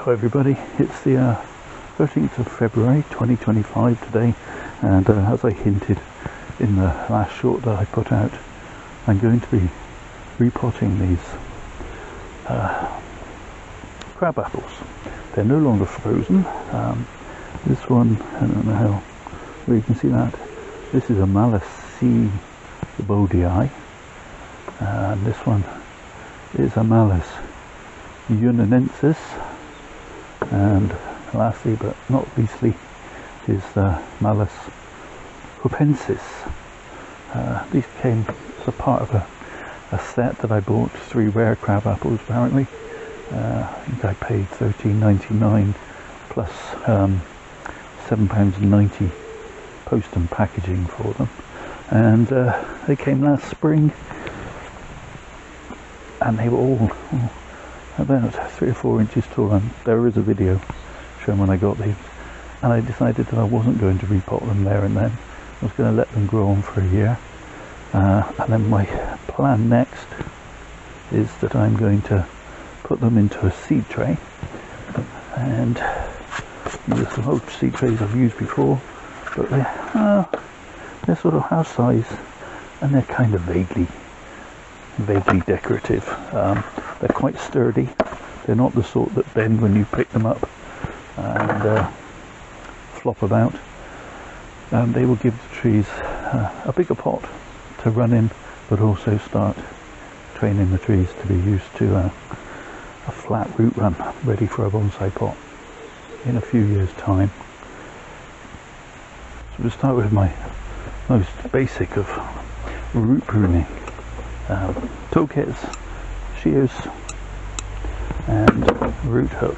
Hi everybody, it's the 13th of February 2025 today, and as I hinted in the last short that I put out, I'm going to be repotting these Crabapples. They're no longer frozen. This one, I don't know how well you can see that. This is a Malus C bod-ey, and this one is a Malus unionensis, and lastly but not leastly is the Malus hopensis. These came as a part of a set that I bought, 3 rare Crabapples apparently. I think I paid £13.99 plus £7.90 post and packaging for them, and they came last spring, and they were all about 3 or 4 inches tall, and there is a video showing when I got these, and I decided that I wasn't going to repot them there and then. I was going to let them grow on for a year, and then my plan next is that I'm going to put them into a seed tray, and there's some old seed trays I've used before, but they're sort of house size, and they're kind of vaguely decorative. They're quite sturdy. They're not the sort that bend when you pick them up and flop about. They will give the trees a bigger pot to run in, but also start training the trees to be used to a flat root run, ready for a bonsai pot in a few years' time. So we'll start with my most basic of root pruning. Toolkits, shears and root hook.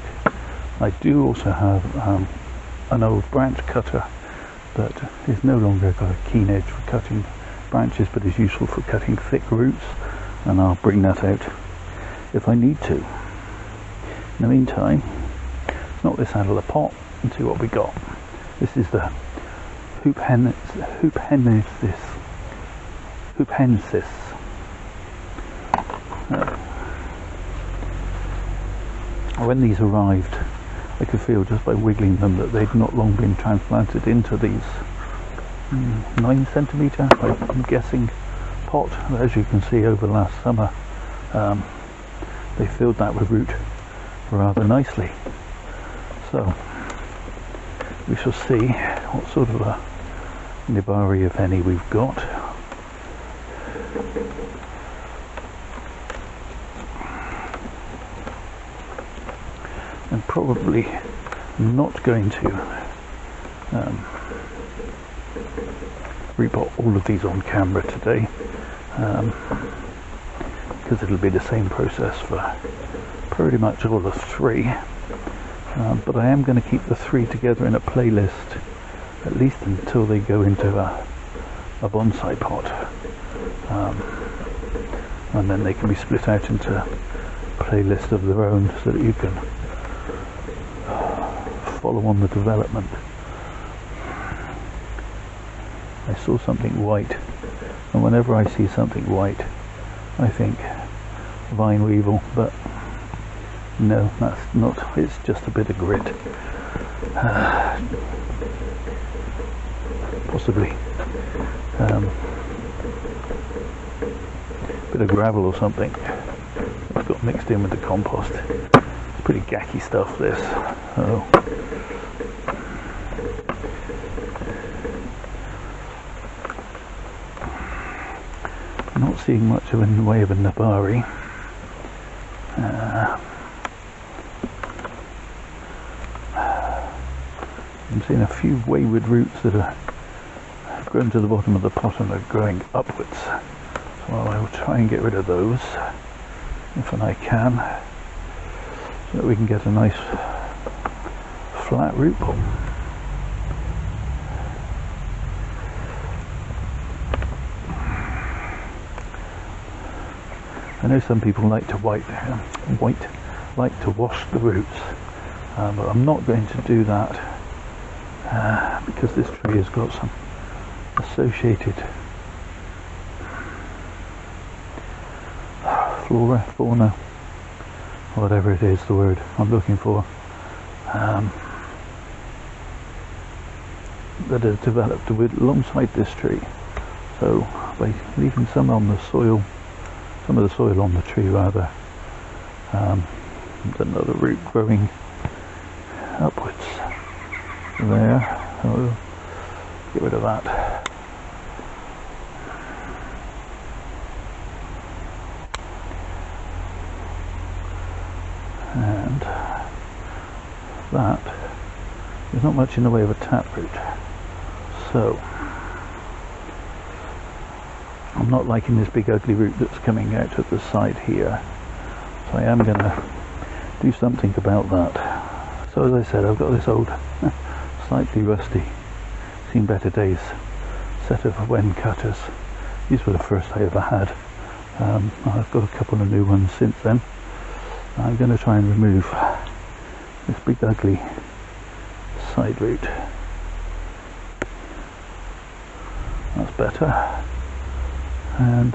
I do also have an old branch cutter that is no longer got a keen edge for cutting branches, but is useful for cutting thick roots, and I'll bring that out if I need to. In the meantime, let's knock this out of the pot and see what we got. This is the Hopefull. When these arrived, I could feel just by wiggling them that they'd not long been transplanted into these 9 centimetre, I'm guessing, pot. As you can see, over last summer they filled that with root rather nicely. So we shall see what sort of a nibari, if any, we've got. I'm probably not going to repot all of these on camera today, because it'll be the same process for pretty much all of 3, but I am going to keep the 3 together in a playlist, at least until they go into a bonsai pot, and then they can be split out into playlists of their own, so that you can follow on the development. I saw something white, and whenever I see something white I think vine weevil, but no, that's not. It's just a bit of grit, possibly a bit of gravel or something that's got mixed in with the compost. It's pretty gacky stuff, this. Not seeing much of in the way of a nabari. I'm seeing a few wayward roots that are grown to the bottom of the pot and are growing upwards. So I will try and get rid of those if I can, so that we can get a nice flat root ball. I know some people like to wash the roots, but I'm not going to do that because this tree has got some associated flora, fauna, whatever it is, the word I'm looking for, that has developed alongside this tree. So by leaving some on the soil, some of the soil on the tree rather, there's another root growing upwards there. So we'll get rid of that. And that there's not much in the way of a taproot, so I'm not liking this big ugly root that's coming out at the side here, so I am going to do something about that. So as I said, I've got this old slightly rusty, seen better days set of Wen cutters. These were the first I ever had. I've got a couple of new ones since then. I'm going to try and remove this big ugly side root. That's better. And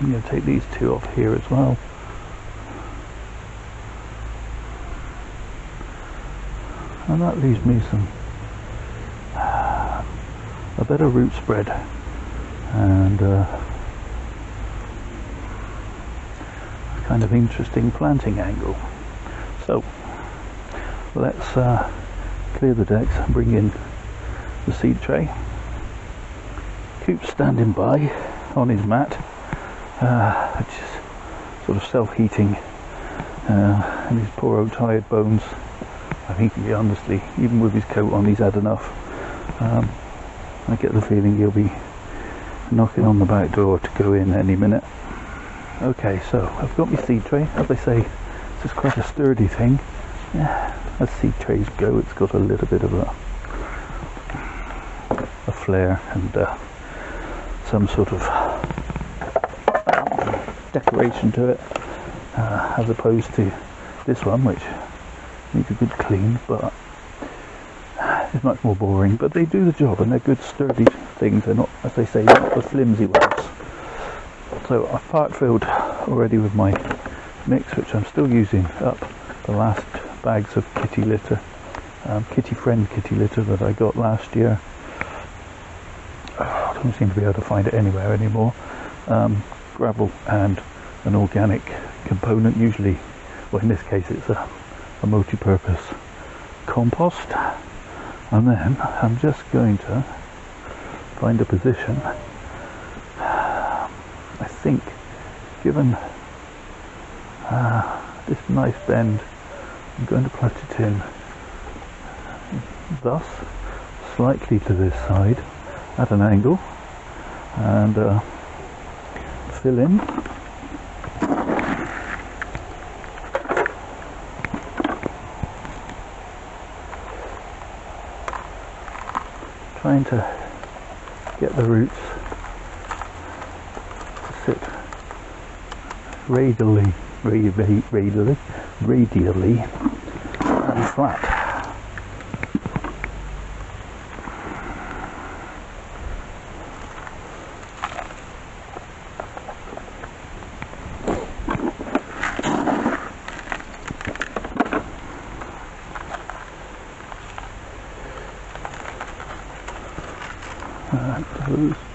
I'm going to take these two off here as well. And that leaves me some a better root spread and kind of interesting planting angle. So let's clear the decks and bring in the seed tray. Coop's standing by on his mat, which is sort of self-heating, and his poor old tired bones. I think, honestly, even with his coat on, he's had enough. I get the feeling he'll be knocking on the back door to go in any minute. Okay, so I've got my seed tray. As I say, this is quite a sturdy thing. Yeah, as seed trays go, it's got a little bit of a flair and some sort of decoration to it, as opposed to this one, which needs a good clean, but it's much more boring. But they do the job, and they're good sturdy things. They're not, as they say, not the flimsy ones. So I've part filled already with my mix, which I'm still using up the last bags of kitty litter, kitty friend kitty litter that I got last year. I don't seem to be able to find it anywhere anymore. Gravel and an organic component, usually, well, in this case it's a multi-purpose compost. And then I'm just going to find a position. I think, given this nice bend, I'm going to put it in thus, slightly to this side at an angle, and fill in. Trying to get the roots to sit radially and flat.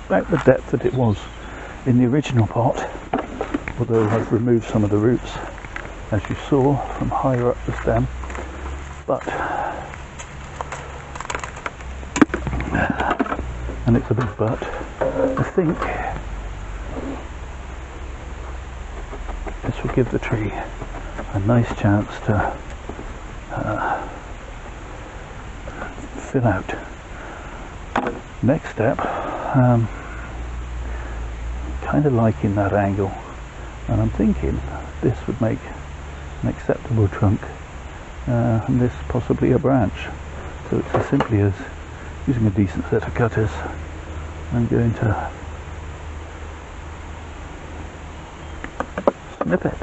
About the depth that it was in the original pot, although I've removed some of the roots, as you saw, from higher up the stem. But, and it's a big but, I think this will give the tree a nice chance to fill out. Next step, kind of liking that angle, and I'm thinking this would make an acceptable trunk, and this possibly a branch. So it's as simply as using a decent set of cutters. I'm going to snip it,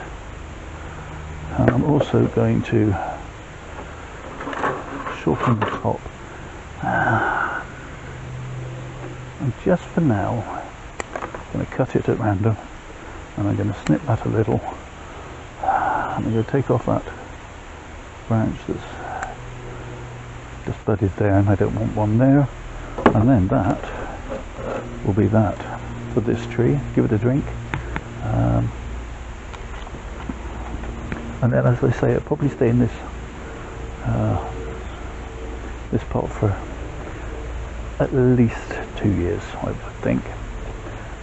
and I'm also going to shorten the top. And just for now, I'm going to cut it at random, and I'm going to snip that a little, and I'm going to take off that branch that's just budded there, and I don't want one there. And then that will be that for this tree. Give it a drink. And then, as I say, it'll probably stay in this this pot for at least 2 years, I would think.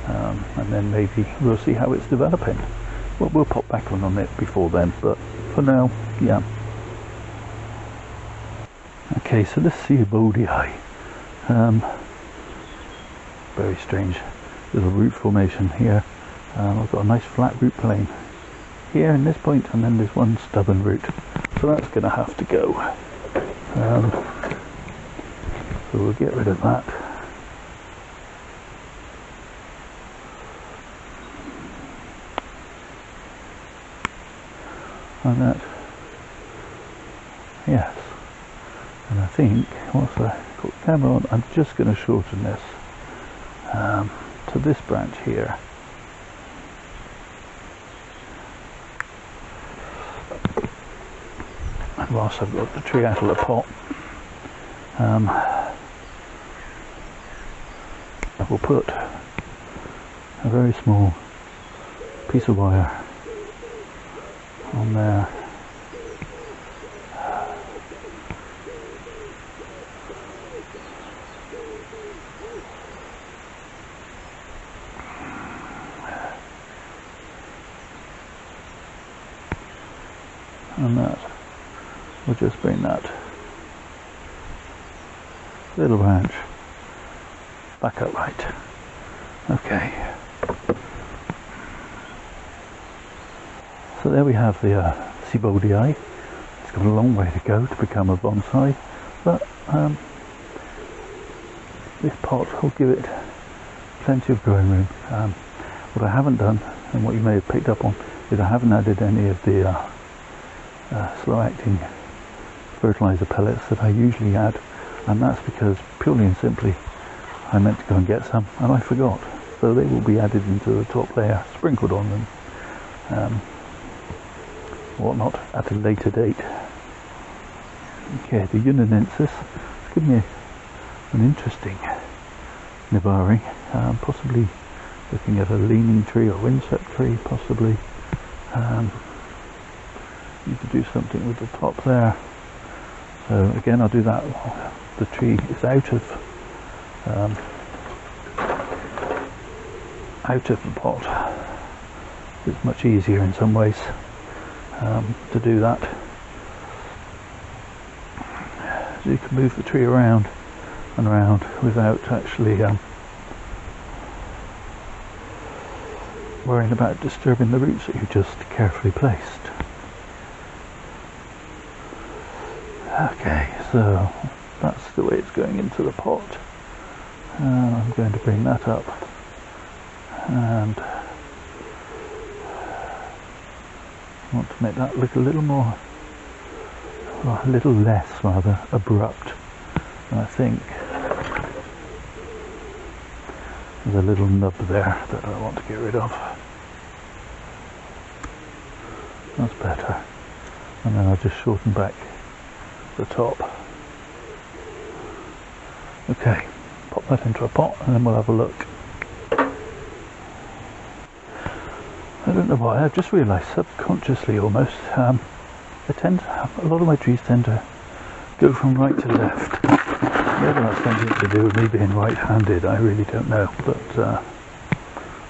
And then maybe we'll see how it's developing. Well, we'll pop back on it before then, but for now, yeah. Okay, so let's see a bod-ey. Very strange little root formation here. I've got a nice flat root plane here in this point, and then there's one stubborn root, so that's going to have to go. So we'll get rid of that. And that, yes. And I think, once I got the camera on, I'm just going to shorten this to this branch here. And whilst I've got the tree out of the pot, I will put a very small piece of wire on there. And that will just bring that little branch back upright. Okay. So there we have the bod-ey. It's got a long way to go to become a bonsai, but this pot will give it plenty of growing room. What I haven't done, and what you may have picked up on, is I haven't added any of the slow-acting fertilizer pellets that I usually add, and that's because purely and simply I meant to go and get some and I forgot, so they will be added into the top layer, sprinkled on them, whatnot, at a later date. Okay, the Unionensis give me an interesting nibari, possibly looking at a leaning tree or windswept tree, possibly. Need to do something with the top there. So again, I'll do that while the tree is out of the pot. It's much easier in some ways to do that. So you can move the tree around and around without actually worrying about disturbing the roots that you just carefully placed. Okay, so that's the way it's going into the pot. I'm going to bring that up and I want to make that look a little more, or a little less rather, abrupt. And I think there's a little nub there that I want to get rid of. That's better. And then I'll just shorten back the top. Okay, pop that into a pot and then we'll have a look. I don't know why, I've just realised subconsciously almost, I tend to have, a lot of my trees tend to go from right to left. Whether that's something to do with me being right-handed, I really don't know, but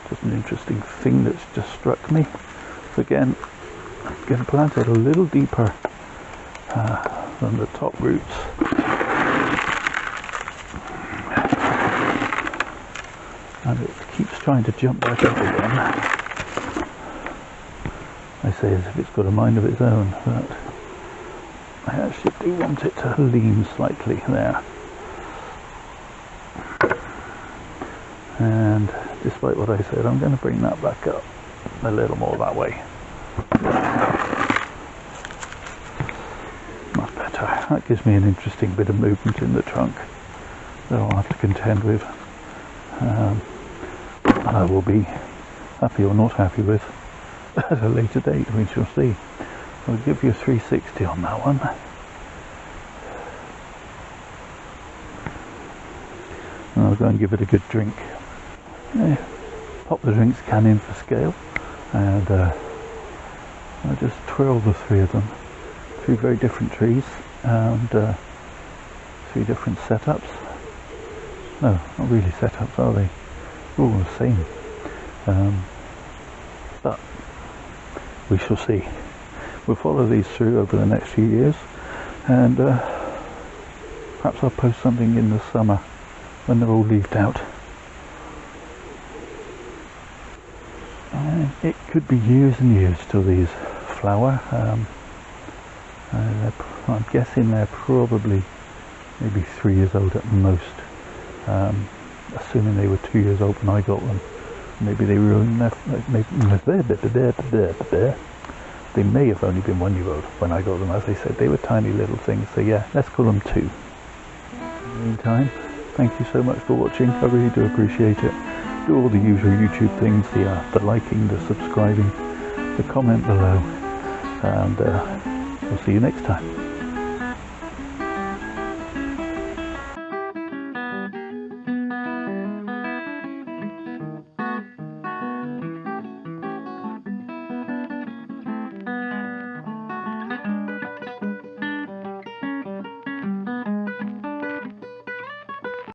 just an interesting thing that's just struck me. So again, I'm going to plant it a little deeper than the top roots. And it keeps trying to jump back up again. I say as if it's got a mind of its own, but I actually do want it to lean slightly there. And despite what I said, I'm going to bring that back up a little more that way. Much better. That gives me an interesting bit of movement in the trunk that I'll have to contend with. And I will be happy or not happy with at a later date, we shall see. I'll give you a 360 on that one. And I'll go and give it a good drink. Yeah, pop the drinks can in for scale, and I just twirl the three of them. Three very different trees, and three different setups. No, not really setups, are they? All the same. But we shall see. We'll follow these through over the next few years, and perhaps I'll post something in the summer when they're all leaved out. It could be years and years till these flower. I'm guessing they're probably maybe 3 years old at most, assuming they were 2 years old when I got them. Maybe they were in they may have only been 1 year old when I got them. As I said, they were tiny little things, so yeah, let's call them 2. In the meantime, thank you so much for watching. I really do appreciate it. Do all the usual YouTube things, the liking, the subscribing, the comment below, and we'll see you next time.